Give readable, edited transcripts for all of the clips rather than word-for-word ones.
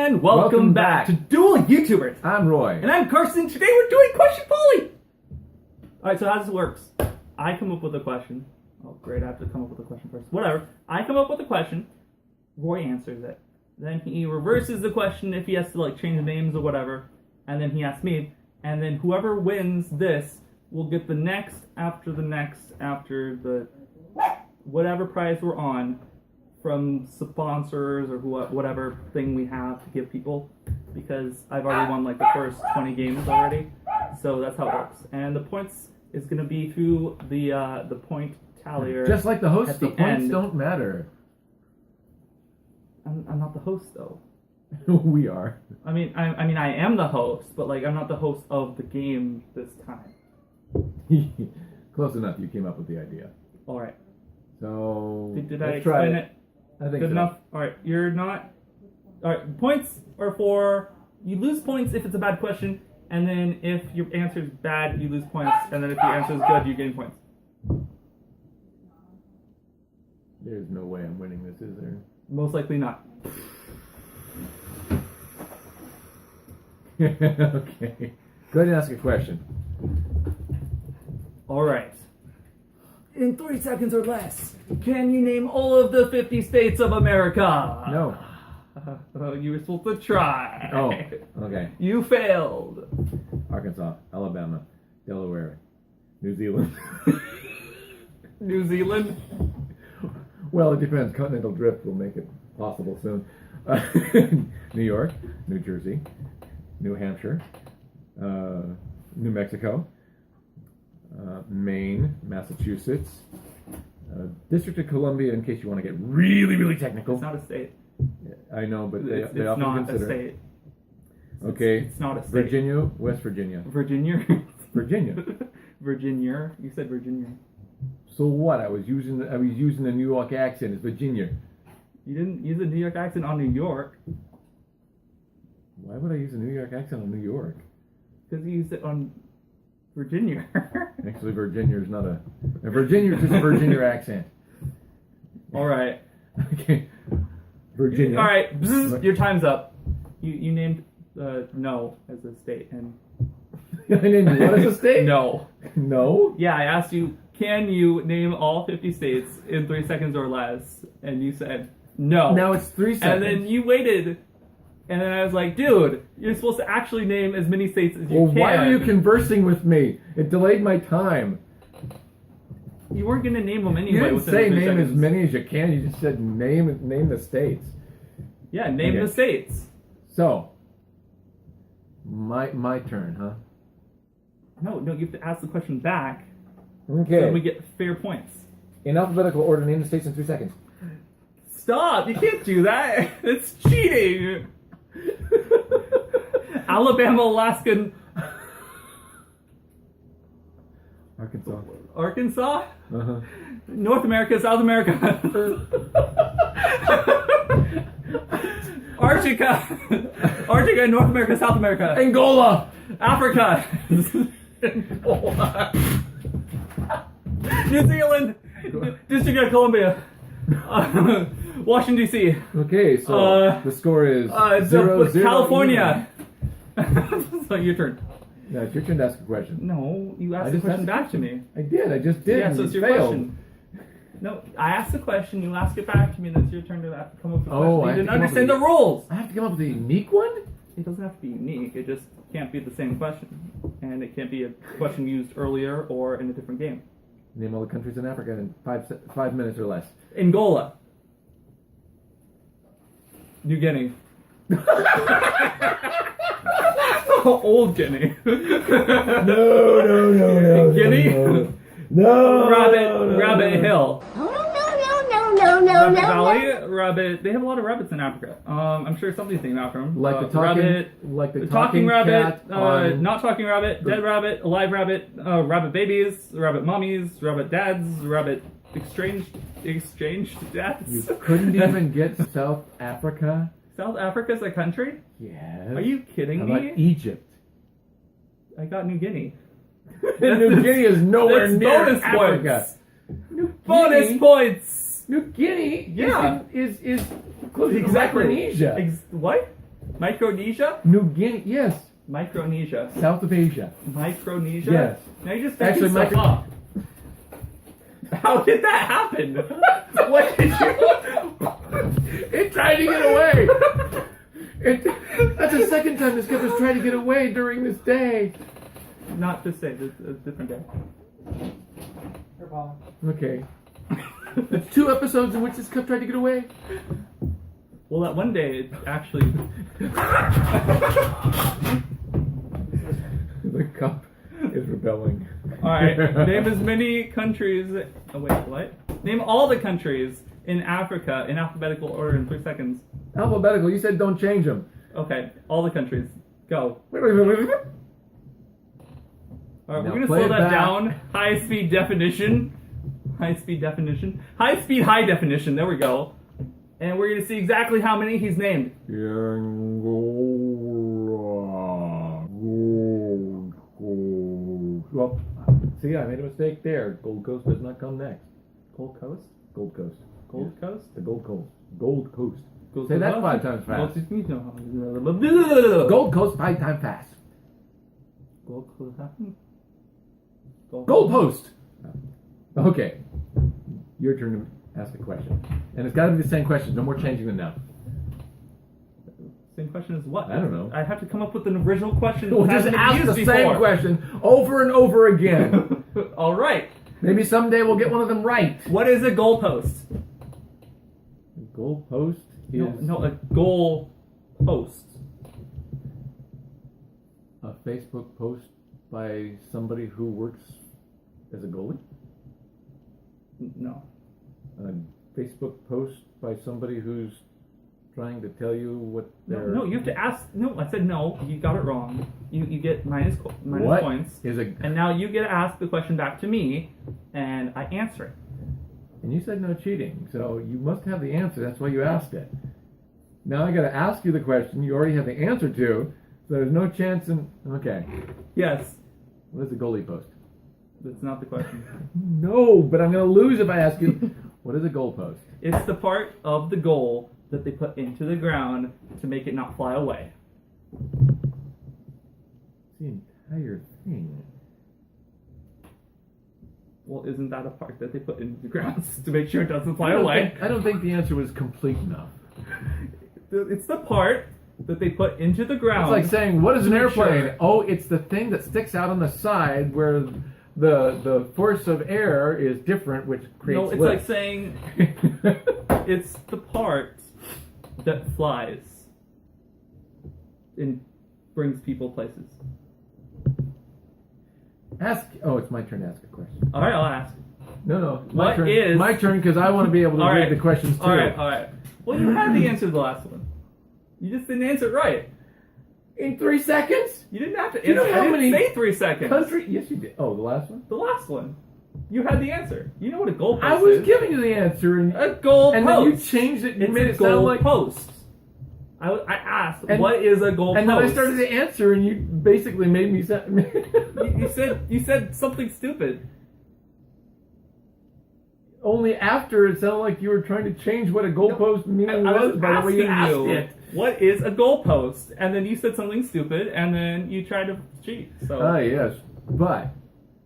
And welcome back to Dual YouTubers. I'm Roy. And I'm Carson. Today we're doing Question Volley. Alright, so how this works. I come up with a question. Oh, great, I have to come up with a question first. Whatever. I come up with a question. Roy answers it. Then he reverses the question if he has to change the names or whatever. And then he asks me. And then whoever wins this will get the next after the whatever prize we're on from sponsors or whatever thing we have to give people, because I've already won the first 20 games already, so that's how it works. And the points is going to be through the point tallier. Just like the host, the points end. don't matter. I'm not the host though. We are. I mean I am the host, but I'm not the host of the game this time. Close enough. You came up with the idea. All right. So Did I explain it? I think Good so. enough? Alright, you're not... Alright, points are for... You lose points if it's a bad question, and then if your answer is bad, you lose points, and then if your answer is good, you gain points. There's no way I'm winning this, is there? Most likely not. Okay. Go ahead and ask a question. Alright. In 3 seconds or less, can you name all of the 50 states of America? No. You were supposed to try. Oh, okay. You failed. Arkansas, Alabama, Delaware, New Zealand. New Zealand? Well, it depends. Continental drift will make it possible soon. New York, New Jersey, New Hampshire, New Mexico, Maine, Massachusetts, District of Columbia, in case you want to get really, really technical. It's not a state. I know, but they It's often not consider a state. Okay. It's not a state. Virginia, West Virginia. Virginia? Virginia. Virginia? You said Virginia. So what? I was using a New York accent. It's Virginia. You didn't use a New York accent on New York. Why would I use a New York accent on New York? Because you used it on Virginia. Actually, Virginia is not a Virginia is just a Virginia accent. All right. Okay. Virginia. All right. Bzz, your time's up. You named no as a state, and I named what as a state? No. No? Yeah, I asked you, can you name all 50 states in 3 seconds or less? And you said no. Now it's 3 seconds. And then you waited. And then I was like, dude, you're supposed to actually name as many states as you can. Why are you conversing with me? It delayed my time. You weren't going to name them anyway. You didn't within say 3 name seconds. as many as you can. You just said name the states. Yeah, name Okay. the states. So, my turn, huh? No, you have to ask the question back. Okay. So then we get fair points. In alphabetical order, name the states in 3 seconds. Stop! You can't do that. It's cheating. Alabama, Alaska, Arkansas. Arkansas, North America, South America, Arctica, North America, South America, Angola. Africa, Angola, New Zealand, District of Columbia, Washington D.C. Okay, so the score is 0-0. California. So your turn. No, it's your turn to ask a question. No, you I asked the just question asked back to me. I did. I just did. Yeah, and so it's you your failed. question. No, I asked the question, you ask it back to me, then it's your turn to have to come up with a question. Oh, I You have didn't to come up understand with the rules. I have to come up with a unique one? It doesn't have to be unique, it just can't be the same question. And it can't be a question used earlier or in a different game. Name all the countries in Africa in 5 minutes or less. Angola. New Guinea. Old Guinea. No. Guinea? No. Rabbit Hill. No. Valley, rabbit. They have a lot of rabbits in Africa. I'm sure something's named after them. Like the talking, rabbit, like the talking rabbit, cat on- not talking rabbit, dead rabbit, alive rabbit, rabbit babies, rabbit mummies, rabbit dads, rabbit exchanged dads. You couldn't even get South Africa? South Africa's a country? Yes. Are you kidding How me? about Egypt? I got New Guinea. New Guinea is nowhere That's near bonus Africa. points. New Bonus Guinea, points. New Guinea Yeah. is close to Exactly. Micronesia. What? Micronesia? New Guinea, yes. Micronesia. South of Asia. Micronesia? Yes. Now you just Actually, making stuff up. How did that happen? What did you... It tried to get away. That's the second time this guy was trying to get away during this day. Not this day, this a different day. Okay. It's 2 episodes in which this cup tried to get away. Well, that one day, it actually... The cup is rebelling. Alright, name as many countries... Oh, wait, what? Name all the countries in Africa in alphabetical order in 3 seconds. Alphabetical. You said don't change them. Okay, all the countries. Go. Wait. Alright, Now we're gonna play slow it that back. down. High speed definition. High speed definition. High speed high definition. There we go. And we're gonna see exactly how many he's named. Well, see, I made a mistake there. Gold Coast does not come next. Gold Coast? Gold Coast. Gold Coast? The Gold Coast. Gold Coast. Gold Say that Coast? 5 times fast. Gold Gold Coast 5 times fast. Gold Coast. Gold Post. Okay. Your turn to ask a question. And it's got to be the same question. No more changing them now. Same question as what? I don't know. I have to come up with an original question. We'll that just hasn't been ask used the before. same question over and over again. All right. Maybe someday we'll get one of them right. What is a goalpost? Gold Post is No, a goal post. a Facebook post by somebody who works as a goalie. No. A Facebook post by somebody who's trying to tell you what No, they're... no, you have to ask. No, I said no. You got it wrong. You get minus What points. is a... And now you get to ask the question back to me, and I answer it. And you said no cheating, so you must have the answer. That's why you asked it. Now I got to ask you the question you already have the answer to, so there's no chance in... Okay. Yes, What is a goalie post? that's not the question. No, but I'm going to lose if I ask you, what is a goal post? It's the part of the goal that they put into the ground to make it not fly away. The entire thing. Well, isn't that a part that they put into the ground to make sure it doesn't fly away? I don't think the answer was complete enough. It's the part that they put into the ground. It's like saying, what is an to make airplane? sure- Oh, it's the thing that sticks out on the side where the force of air is different, which creates No, it's lift. like saying it's the part that flies and brings people places. Oh, it's my turn to ask a question. All right, I'll ask. No, What turn. is- My turn, because I want to be able to All read right. the questions too. All right. Well, you had the answer to the last one. You just didn't answer it right. In 3 seconds? You didn't have to You know answer. how I didn't many say 3 seconds. Country? Yes, you did. Oh, the last one? The last one. You had the answer. You know what a goal post I was is. giving you the answer, and A goal then post. you changed it and It's made a it sound goal like... post. I asked, And- what is a goal And post? then I started to answer, and you basically made me sound... You said something stupid. Only after it sounded like you were trying to change what a goalpost meaning I was was by the way you asked asking you, it. what is a goalpost? And then you said something stupid, and then you tried to cheat. So Ah, yes. But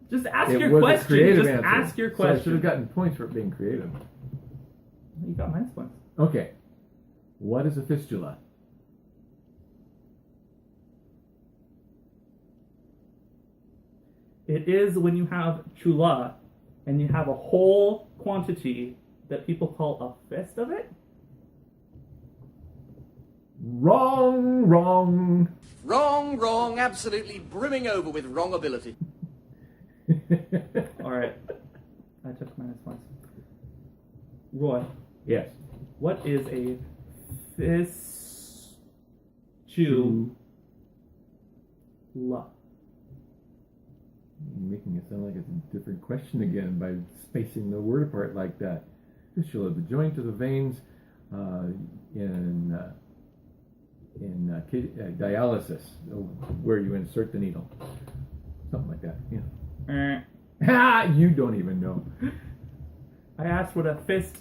just ask it your was a question. creative Just answer. ask your So I should question. have gotten points for it being creative. You got minus points. Okay. What is a fistula? It is when you have chula, and you have a whole quantity that people call a fist of it. Wrong. Wrong, absolutely brimming over with wrong ability. All right, I took minus points. Roy, Yes. What is a fistula? Making it sound like it's a different question again by spacing the word apart like that. Fistula, the joint of the veins in dialysis, where you insert the needle. Something like that. Yeah. You don't even know. I asked what a fist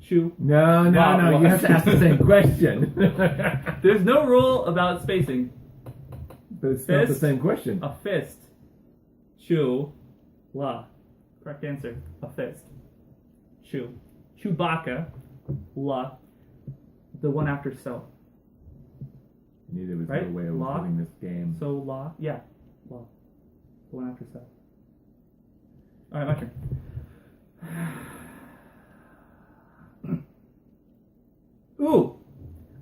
chew. No. You have to ask the same question. There's no rule about spacing. But it's not the same question. A fist. Chew. La. Correct answer. A fist. Chew. Chewbacca. La. The one after so. Knew there was Right? no way of La. winning this game. So la. Yeah. La. The one after so. Alright, my turn. Ooh!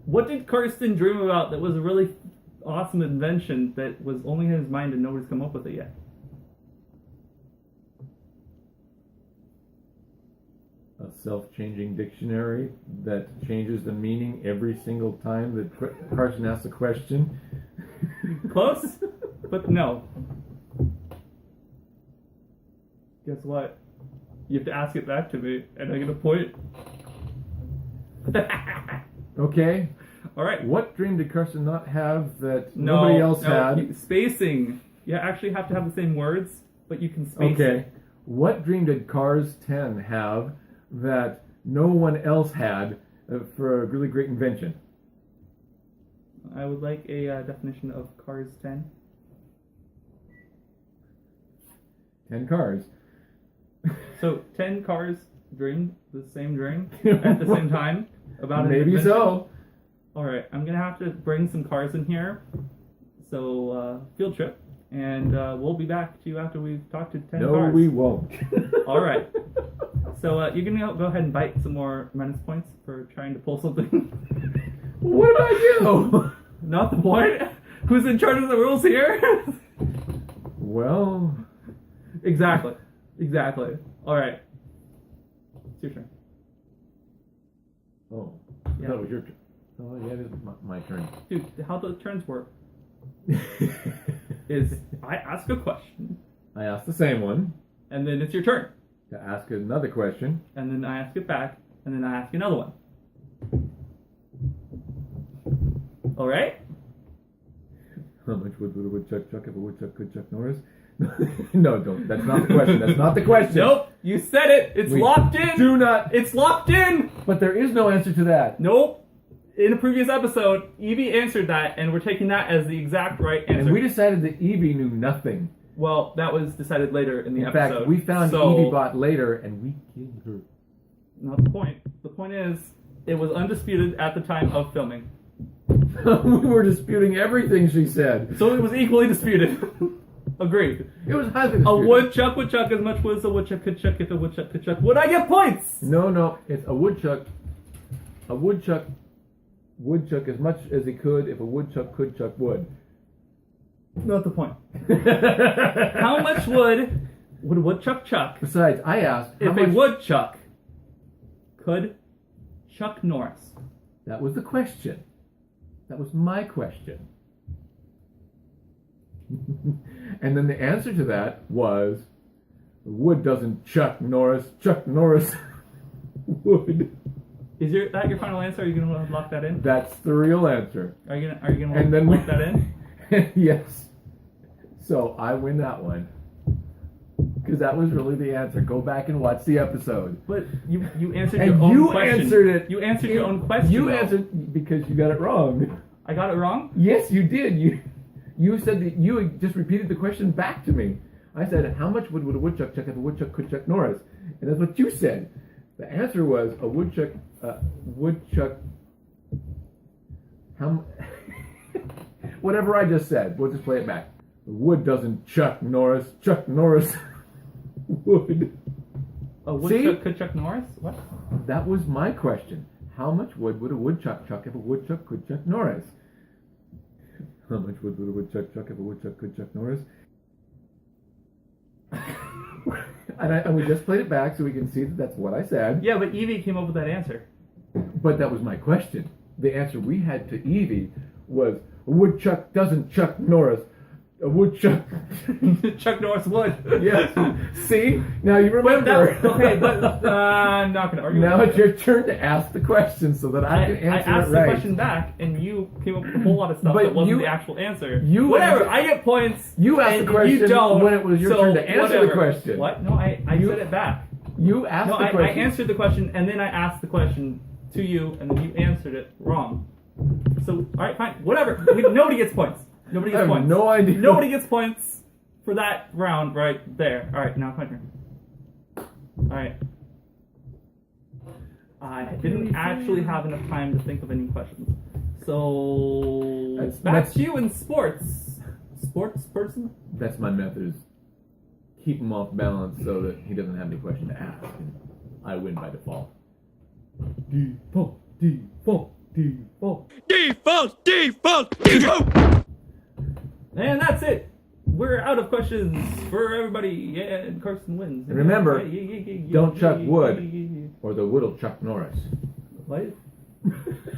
What did Karsten dream about that was a really awesome invention that was only in his mind and nobody's come up with it yet? A self-changing dictionary that changes the meaning every single time that Carson asks a question. Close, but no. Guess what? You have to ask it back to me, and I get a point. Okay. All right. What dream did Carson not have that nobody else had? Spacing. You actually have to have the same words, but you can space Okay. it. What dream did Cars 10 have that no one else had for a really great invention? I would like a definition of Cars 10. 10 cars. So 10 cars dreamed the same dream at the same time about an Maybe invention? so. All right, I'm gonna have to bring some cars in here. So field trip, and we'll be back to you after we've talked to 10 No, cars. we won't. All right. So you can go ahead and bite some more menace points for trying to pull something. What did I do? Not the point. Who's in charge of the rules here? Well, Exactly. All right. It's your turn. oh, Yeah. that was your turn. Oh, yeah, it is my turn. Dude, how the turns work is I ask a question, I asked the same one and then it's your turn. to ask another question. And then I ask it back, and then I ask another one. All right? How much wood would a woodchuck chuck if a woodchuck could chuck Norris? No, don't. That's not the question. That's not the question. Nope. You said it. It's We locked in. do not. It's locked in. But there is no answer to that. Nope. In a previous episode, Evie answered that, and we're taking that as the exact right answer. And we decided that Evie knew nothing. Well, that was decided later in the In episode. fact, we found so, Evie bot later, and we killed her. Not the point. The point is, it was undisputed at the time of filming. We were disputing everything she said. So it was equally disputed. Agreed. It was highly A disputed. woodchuck would chuck as much wood as a woodchuck could chuck if a woodchuck could chuck. Would I get points? No, it's a woodchuck. A woodchuck as much as he could if a woodchuck could chuck wood. Not the point. How much wood would a woodchuck chuck Besides, I asked how if much... a woodchuck could Chuck Norris? That was the question. That was my question. And then the answer to that was, wood doesn't chuck Norris wood. Is that your final answer? Are you gonna lock that in? That's the real answer. Are you gonna And then lock that in? Yes. So I win that one. Because that was really the answer. Go back and watch the episode. But you answered And your own you question. answered it. You answered your own question. You though. answered because you got it wrong. I got it wrong? Yes, you did. You said that you just repeated the question back to me. I said, how much wood would a woodchuck chuck if a woodchuck could chuck Norris? And that's what you said. The answer was a woodchuck. Whatever I just said. We'll just play it back. The wood doesn't chuck Norris wood. A woodchuck See? could chuck Norris? What? That was my question. How much wood would a woodchuck chuck if a woodchuck could chuck Norris? How much wood would a woodchuck chuck if a woodchuck could chuck Norris? And we just played it back so we can see that that's what I said. Yeah, but Evie came up with that answer. But that was my question. The answer we had to Evie was, a woodchuck doesn't Chuck Norris. A woodchuck. Chuck Norris would. Yes. See? Now you remember. But I'm not going to argue. Now with it's you. your turn to ask the question so that I can answer asked it right. the question back, and you came up with a whole lot of stuff But that wasn't you- the actual answer. you I get points. You asked and the question you don't, when it was your so turn to answer whatever. the question. What? No, I You- said it back. You asked No, the I question. answered the question, and then I asked the question to you, and then you answered it wrong. So, all right, fine, whatever. Nobody gets points. Nobody I gets have points. no idea. Nobody gets points for that round right there. All right, now it's my turn. All right. I didn't actually have enough time to think of any questions. So, back to you in sports. Sports person? That's my method, is keep him off balance so that he doesn't have any question to ask. And I win by default. Default, default, default. Default, default, default! And that's it. We're out of questions for everybody. Yeah, and Carson wins. And remember, don't chuck wood. Yeah. Or the wood'll Chuck Norris. What?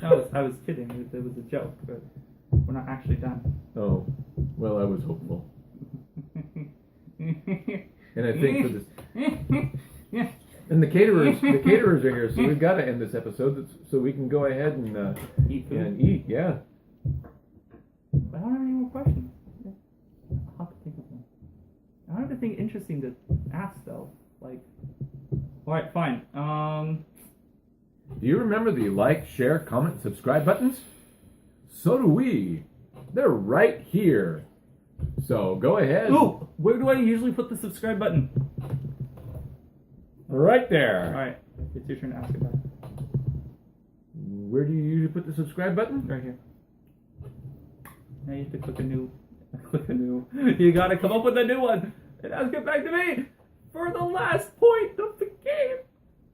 I was kidding. It was a joke, but we're not actually done. Oh, well, I was hopeful. And I think for this, and the caterers are here, so we've got to end this episode so we can go ahead and Eat food. and eat. Yeah. I don't have any more questions. I'll have to think of one. I don't have anything interesting to ask though. Like, all right, fine. Do you remember the like, share, comment, and subscribe buttons? So do we. They're right here. So go ahead. Ooh, where do I usually put the subscribe button? Right there. All right, it's your turn to ask about it. Where do you usually put the subscribe button? Right here. Now you have to click a new. You gotta come up with a new one and ask it back to me for the last point of the game.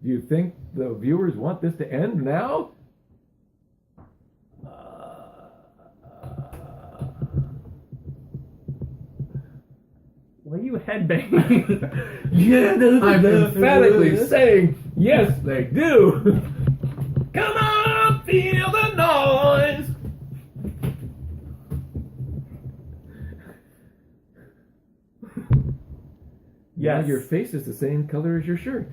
Do you think the viewers want this to end now? Why are you headbanging? Yeah, I'm emphatically saying yes, they do. Come on, feel the noise. Yeah, Yes. your face is the same color as your shirt.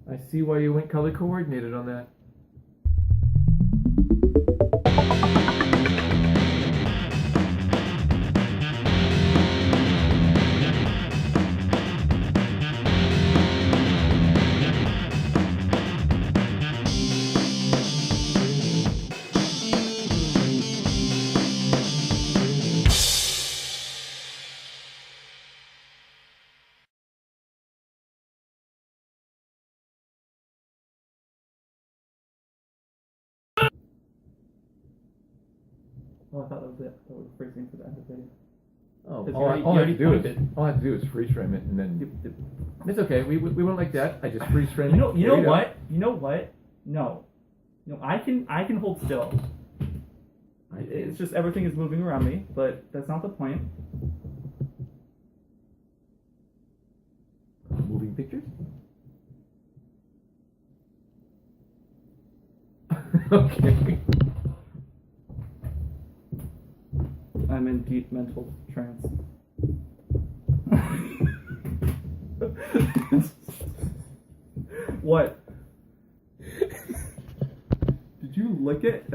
I see why you went color coordinated on that. Oh, I thought that was it. That was freezing for the end of the video. Oh, Because all you I already have to do is pointed. all I have to do is freeze frame it, and then it's okay. We won't like that. I just freeze frame You know, it. you There know go. what? You know what? No, I can hold still. It's just everything is moving around me, but that's not the point. Moving pictures. Okay. I'm in deep mental trance. What? Did you lick it?